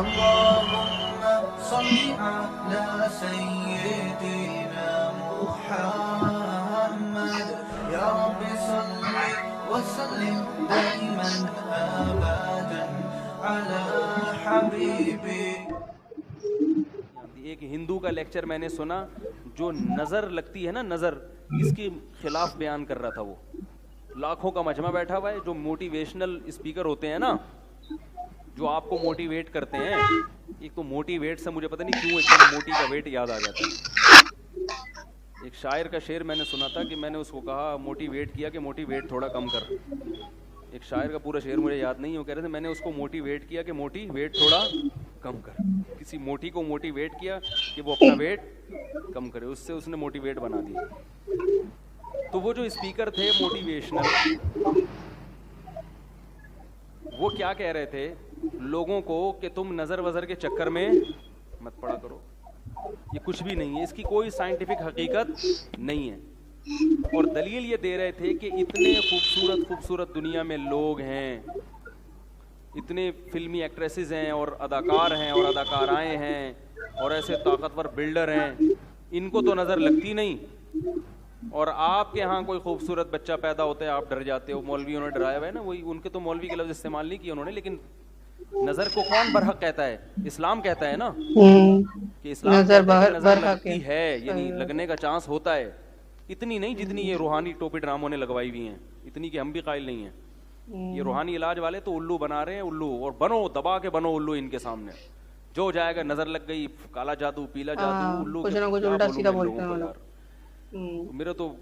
اللهم صل على سيدنا محمد يا رب صل وسلم دائما ابدا على حبيبي. ایک ہندو کا لیکچر میں نے سنا جو نظر لگتی ہے نا، نظر، اس کے خلاف بیان کر رہا تھا. وہ لاکھوں کا مجمع بیٹھا ہوا ہے، جو موٹیویشنل اسپیکر ہوتے ہیں نا، جو آپ کو موٹیویٹ کرتے ہیں. ایک تو موٹیویٹ سے مجھے پتہ نہیں کیوں ایک دم موٹی کا ویٹ یاد آ جاتا ہے. ایک شاعر کا شعر میں نے سنا تھا کہ میں نے اس کو کہا موٹیویٹ کیا کہ موٹیویٹ تھوڑا کم کر. ایک شاعر کا پورا شعر مجھے یاد نہیں ہے، وہ کہہ رہے تھے میں نے اس کو موٹیویٹ کیا کہ موٹی ویٹ تھوڑا کم کر. کسی موٹی کو موٹیویٹ کیا کہ وہ اپنا ویٹ کم کرے، اس سے اس نے موٹیویٹ بنا دیا. تو وہ جو اسپیکر تھے موٹیویشنل، وہ کیا کہہ رہے تھے لوگوں کو کہ تم نظر وظر کے چکر میں مت پڑا کرو، یہ کچھ بھی نہیں ہے، اس کی کوئی سائنٹیفک حقیقت نہیں ہے. اور دلیل یہ دے رہے تھے کہ اتنے خوبصورت خوبصورت دنیا میں لوگ ہیں، اتنے فلمی ایکٹریسز ہیں اور اداکار ہیں اور اداکارائیں ہیں اور ایسے طاقتور بلڈر ہیں، ان کو تو نظر لگتی نہیں. اور آپ کے ہاں کوئی خوبصورت بچہ پیدا ہوتا ہے آپ ڈر جاتے ہو. مولویوں نے ڈرایا ہوا ہے نا، وہی ان کے تو مولوی کے لفظ استعمال نہیں کیا انہوں نے، لیکن نظر کو کون برحق کہتا ہے؟ اسلام کہتا ہے نا کہ اسلام نظر کہتا ہے کہ نظر برحق لگتی ہے، یعنی لگنے کا چانس ہوتا ہے. اتنی نہیں جتنی یہ روحانی ٹوپی ڈراموں نے لگوائی ہوئی ہیں، اتنی کہ ہم بھی قائل نہیں ہیں. یہ روحانی علاج والے تو الو بنا رہے ہیں، الو، اور بنو دبا کے بنو الو ان کے سامنے. جو جائے گا نظر لگ گئی، کالا جادو، پیلا جادو، الو کچھ نہ کچھ کیا الٹا بولوں سیدھا میں بولتے لوگوں ہیں وہ کو لوگ. یار. میرا تو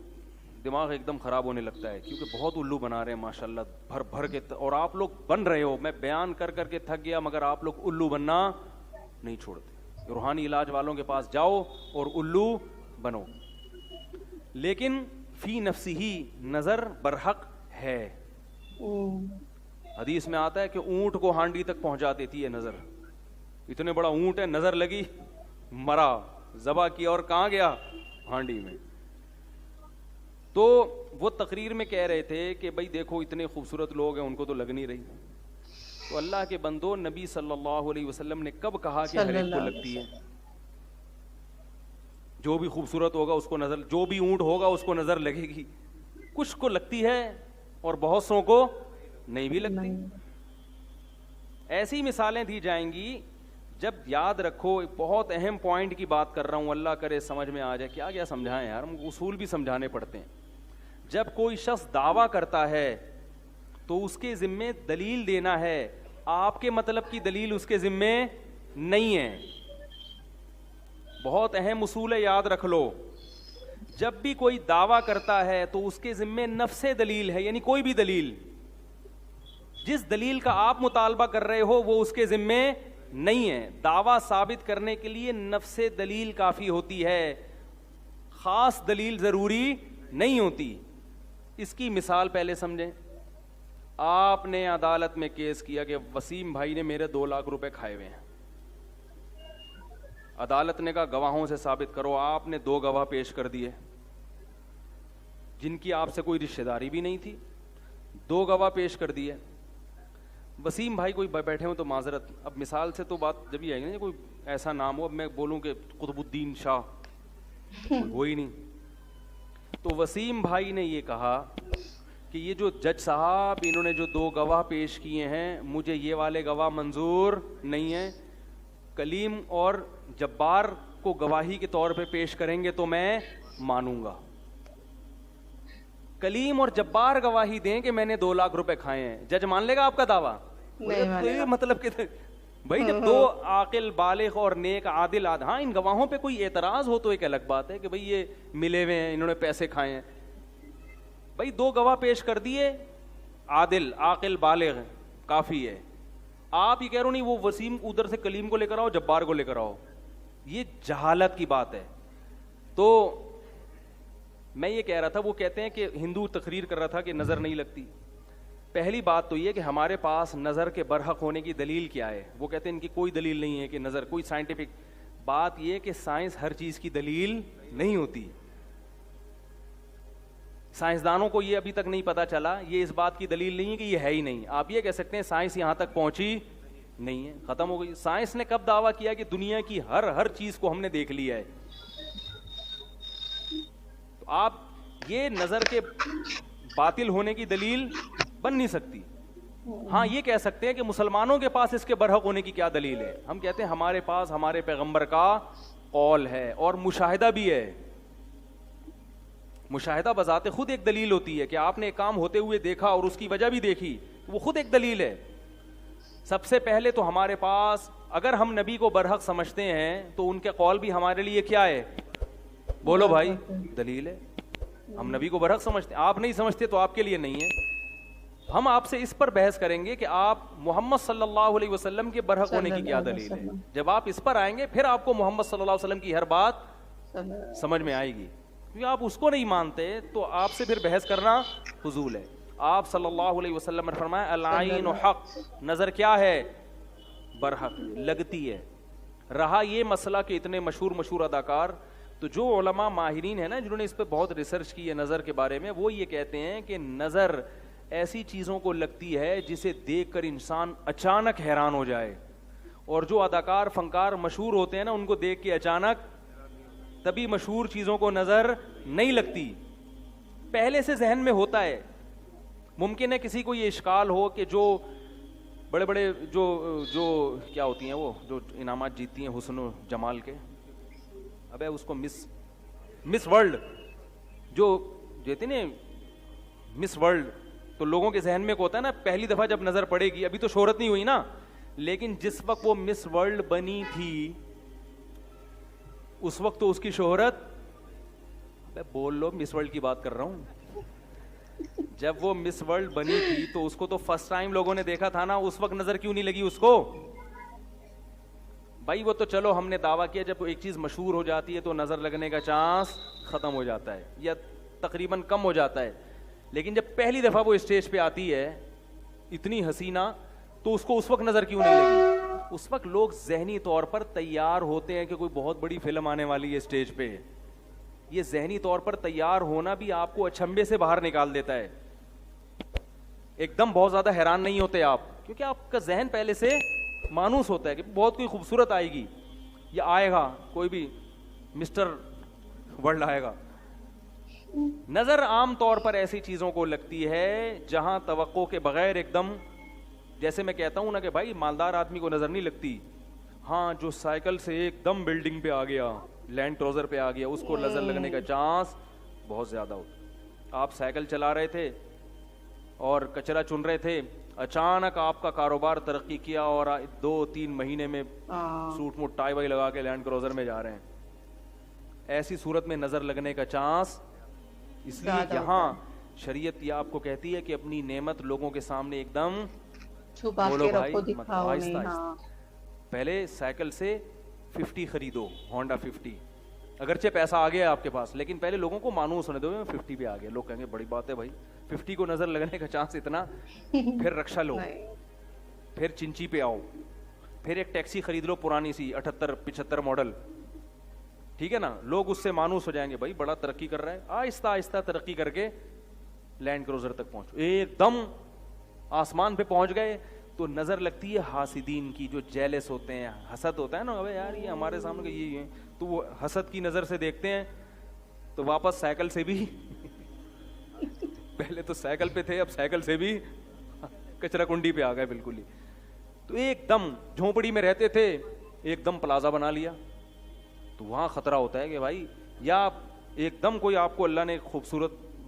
دماغ ایک دم خراب ہونے لگتا ہے کیونکہ بہت الو بنا رہے ہیں ماشاءاللہ بھر بھر کے، اور آپ لوگ بن رہے ہو. میں بیان کر کر کے تھک گیا، مگر آپ لوگ الو بننا نہیں چھوڑتے. روحانی علاج والوں کے پاس جاؤ اور الو بنو. لیکن فی نفسی ہی نظر برحق ہے. حدیث میں آتا ہے کہ اونٹ کو ہانڈی تک پہنچا دیتی ہے نظر. اتنے بڑا اونٹ ہے، نظر لگی، مرا، ذبح کیا، اور کہاں گیا؟ ہانڈی میں. تو وہ تقریر میں کہہ رہے تھے کہ بھائی دیکھو اتنے خوبصورت لوگ ہیں، ان کو تو لگ نہیں رہی. تو اللہ کے بندو، نبی صلی اللہ علیہ وسلم نے کب کہا کہ ہر ایک کو لگتی ہے؟ جو بھی خوبصورت ہوگا اس کو نظر، جو بھی اونٹ ہوگا اس کو نظر لگے گی. کچھ کو لگتی ہے اور بہت سو کو نہیں بھی لگتی. ایسی مثالیں دی جائیں گی. جب یاد رکھو، بہت اہم پوائنٹ کی بات کر رہا ہوں، اللہ کرے سمجھ میں آ جائے. کیا کیا سمجھائیں یار، ہم اصول بھی سمجھانے پڑتے ہیں. جب کوئی شخص دعویٰ کرتا ہے تو اس کے ذمے دلیل دینا ہے. آپ کے مطلب کی دلیل اس کے ذمے نہیں ہے. بہت اہم اصول ہے، یاد رکھ لو. جب بھی کوئی دعویٰ کرتا ہے تو اس کے ذمے نفس دلیل ہے، یعنی کوئی بھی دلیل. جس دلیل کا آپ مطالبہ کر رہے ہو وہ اس کے ذمے نہیں ہے. دعویٰ ثابت کرنے کے لیے نفس دلیل کافی ہوتی ہے، خاص دلیل ضروری نہیں ہوتی. اس کی مثال پہلے سمجھیں. آپ نے عدالت میں کیس کیا کہ وسیم بھائی نے میرے 2 لاکھ روپے کھائے ہوئے ہیں. عدالت نے کہا گواہوں سے ثابت کرو. آپ نے 2 گواہ پیش کر دیے جن کی آپ سے کوئی رشتہ داری بھی نہیں تھی. 2 گواہ پیش کر دیے. وسیم بھائی کوئی بیٹھے ہوں تو معذرت، اب مثال سے تو بات جب یہ آئے گی نا، کوئی ایسا نام ہو، اب میں بولوں کہ قطب الدین شاہ، ہو ہی نہیں. تو وسیم بھائی نے یہ کہا کہ یہ جو جج صاحب انہوں نے جو 2 گواہ پیش کیے ہیں، مجھے یہ والے گواہ منظور نہیں ہیں. کلیم اور جبار کو گواہی کے طور پہ پیش کریں گے تو میں مانوں گا. کلیم اور جبار گواہی دیں کہ میں نے 2 لاکھ روپے کھائے ہیں, جج مان لے گا آپ کا دعویٰ؟ مطلب کہ بھائی جب 2 عاقل بالغ اور نیک عادل ہاں ان گواہوں پہ کوئی اعتراض ہو تو ایک الگ بات ہے کہ بھئی یہ ملے ہوئے ہیں, انہوں نے پیسے کھائے ہیں. بھئی 2 گواہ پیش کر دیے, عادل عاقل بالغ, کافی ہے. آپ یہ کہہ رہے ہو نہیں وہ وسیم ادھر سے کلیم کو لے کر آؤ, جبار کو لے کر آؤ, یہ جہالت کی بات ہے. تو میں یہ کہہ رہا تھا, وہ کہتے ہیں کہ ہندو تقریر کر رہا تھا کہ نظر نہیں لگتی. پہلی بات تو یہ کہ ہمارے پاس نظر کے برحق ہونے کی دلیل کیا ہے؟ وہ کہتے ہیں ان کی کوئی دلیل نہیں ہے کہ نظر, کوئی سائنٹیفک بات یہ کہ سائنس ہر چیز کی دلیل نہیں ہوتی. سائنسدانوں کو یہ ابھی تک نہیں پتا چلا, یہ اس بات کی دلیل نہیں ہے کہ یہ ہے ہی نہیں. آپ یہ کہہ سکتے ہیں سائنس یہاں تک پہنچی نہیں ہے, ختم ہو گئی. سائنس نے کب دعویٰ کیا کہ دنیا کی ہر چیز کو ہم نے دیکھ لیا ہے؟ تو آپ یہ نظر کے باطل ہونے کی دلیل بن نہیں سکتی. ہاں یہ کہہ سکتے ہیں کہ مسلمانوں کے پاس اس کے برحق ہونے کی کیا دلیل ہے. ہم کہتے ہیں ہمارے پاس ہمارے پیغمبر کا قول ہے اور مشاہدہ بھی ہے. مشاہدہ بذات خود ایک دلیل ہوتی ہے کہ آپ نے ایک کام ہوتے ہوئے دیکھا اور اس کی وجہ بھی دیکھی, وہ خود ایک دلیل ہے. سب سے پہلے تو ہمارے پاس اگر ہم نبی کو برحق سمجھتے ہیں تو ان کے قول بھی ہمارے لیے کیا ہے؟ بولو بھائی, دلیل ہے. ہم نبی کو برحق سمجھتے ہیں, آپ نہیں سمجھتے تو آپ کے لیے نہیں ہے. ہم آپ سے اس پر بحث کریں گے کہ آپ محمد صلی اللہ علیہ وسلم کے برحق ہونے کی کیا دلیل ہے. جب آپ اس پر آئیں گے پھر آپ کو محمد صلی اللہ علیہ وسلم کی ہر بات سمجھ میں آئے گی. کیونکہ آپ اس کو نہیں مانتے تو آپ سے پھر بحث کرنا فضول ہے. آپ صلی اللہ علیہ وسلم نے فرمایا العین حق, نظر کیا ہے؟ برحق, لگتی ہے. رہا یہ مسئلہ کہ اتنے مشہور اداکار, تو جو علماء ماہرین ہیں نا جنہوں نے اس پہ بہت ریسرچ کی ہے نظر کے بارے میں, وہ یہ کہتے ہیں کہ نظر ایسی چیزوں کو لگتی ہے جسے دیکھ کر انسان اچانک حیران ہو جائے. اور جو اداکار فنکار مشہور ہوتے ہیں نا ان کو دیکھ کے اچانک, تبھی مشہور چیزوں کو نظر نہیں لگتی, پہلے سے ذہن میں ہوتا ہے. ممکن ہے کسی کو یہ اشکال ہو کہ جو بڑے بڑے جو کیا ہوتی ہیں وہ جو انعامات جیتتی ہیں حسن و جمال کے, ابے اس کو مس ورلڈ جو جیتے نا مس ورلڈ, تو لوگوں کے ذہن میں کو ہوتا ہے نا پہلی دفعہ جب نظر پڑے گی, ابھی تو شہرت نہیں ہوئی نا, لیکن جس وقت وہ مس ورلڈ بنی تھی اس وقت تو اس کی شہرت, بول لو مس ورلڈ کی بات کر رہا ہوں, جب وہ مس ورلڈ بنی تھی تو اس کو تو فرسٹ ٹائم لوگوں نے دیکھا تھا نا, اس وقت نظر کیوں نہیں لگی اس کو؟ بھائی وہ تو چلو ہم نے دعویٰ کیا جب ایک چیز مشہور ہو جاتی ہے تو نظر لگنے کا چانس ختم ہو جاتا ہے یا تقریباً کم ہو جاتا ہے. لیکن جب پہلی دفعہ وہ اسٹیج پہ آتی ہے اتنی حسینہ, تو اس کو اس وقت نظر کیوں نہیں لگی؟ اس وقت لوگ ذہنی طور پر تیار ہوتے ہیں کہ کوئی بہت بڑی فلم آنے والی ہے اسٹیج پہ. یہ ذہنی طور پر تیار ہونا بھی آپ کو اچھمبے سے باہر نکال دیتا ہے. ایک دم بہت زیادہ حیران نہیں ہوتے آپ, کیونکہ آپ کا ذہن پہلے سے مانوس ہوتا ہے کہ بہت کوئی خوبصورت آئے گی یا آئے گا, کوئی بھی مسٹر ورلڈ آئے گا. نظر عام طور پر ایسی چیزوں کو لگتی ہے جہاں توقع کے بغیر ایک دم, جیسے میں کہتا ہوں نا کہ بھائی مالدار آدمی کو نظر نہیں لگتی, ہاں جو سائیکل سے ایک دم بلڈنگ پہ آ گیا, لینڈ کروزر پہ آ گیا, اس کو نظر لگنے کا چانس بہت زیادہ ہوتا. آپ سائیکل چلا رہے تھے اور کچرا چن رہے تھے, اچانک آپ کا کاروبار ترقی کیا اور 2-3 مہینے میں سوٹ موٹ ٹائی وائی لگا کے لینڈ کروزر میں جا رہے ہیں. ایسی صورت میں نظر لگنے کا چانس, اس لیے یہاں شریعت یہ آپ کو کہتی ہے کہ اپنی نعمت لوگوں کے سامنے ایک دم بولو بھائی, آہستہ آہستہ. پہلے سائیکل سے 50 خریدو, ہونڈا 50, اگرچہ پیسہ آ گیا آپ کے پاس, لیکن پہلے لوگوں کو مانوس ہونے دو 50 پہ آ گیا. لوگ کہیں گے بڑی بات ہے بھائی 50 کو نظر لگنے کا چانس اتنا, پھر رکشا لو, پھر چنچی پہ آؤ, پھر ایک ٹیکسی خرید لو پرانی سی 78-75 ماڈل, ٹھیک ہے نا, لوگ اس سے مانوس ہو جائیں گے بھائی بڑا ترقی کر رہا ہے. آہستہ آہستہ ترقی کر کے لینڈ کروزر تک پہنچو, ایک دم آسمان پہ پہنچ گئے تو نظر لگتی ہے حاسدین کی, جو جیلس ہوتے ہیں, حسد ہوتا ہے نا, ابے یار یہ ہمارے سامنے یہ ہے, تو وہ حسد کی نظر سے دیکھتے ہیں تو واپس سائیکل سے بھی پہلے تو سائیکل پہ تھے, اب سائیکل سے بھی کچرا کنڈی پہ آ گئے بالکل ہی. تو ایک دم جھونپڑی میں رہتے تھے, ایک دم پلازا بنا لیا, تو وہاں خطرہ ہوتا ہے کہ بھائی, یا ایک دم کوئی آپ کو اللہ نے خوبصورت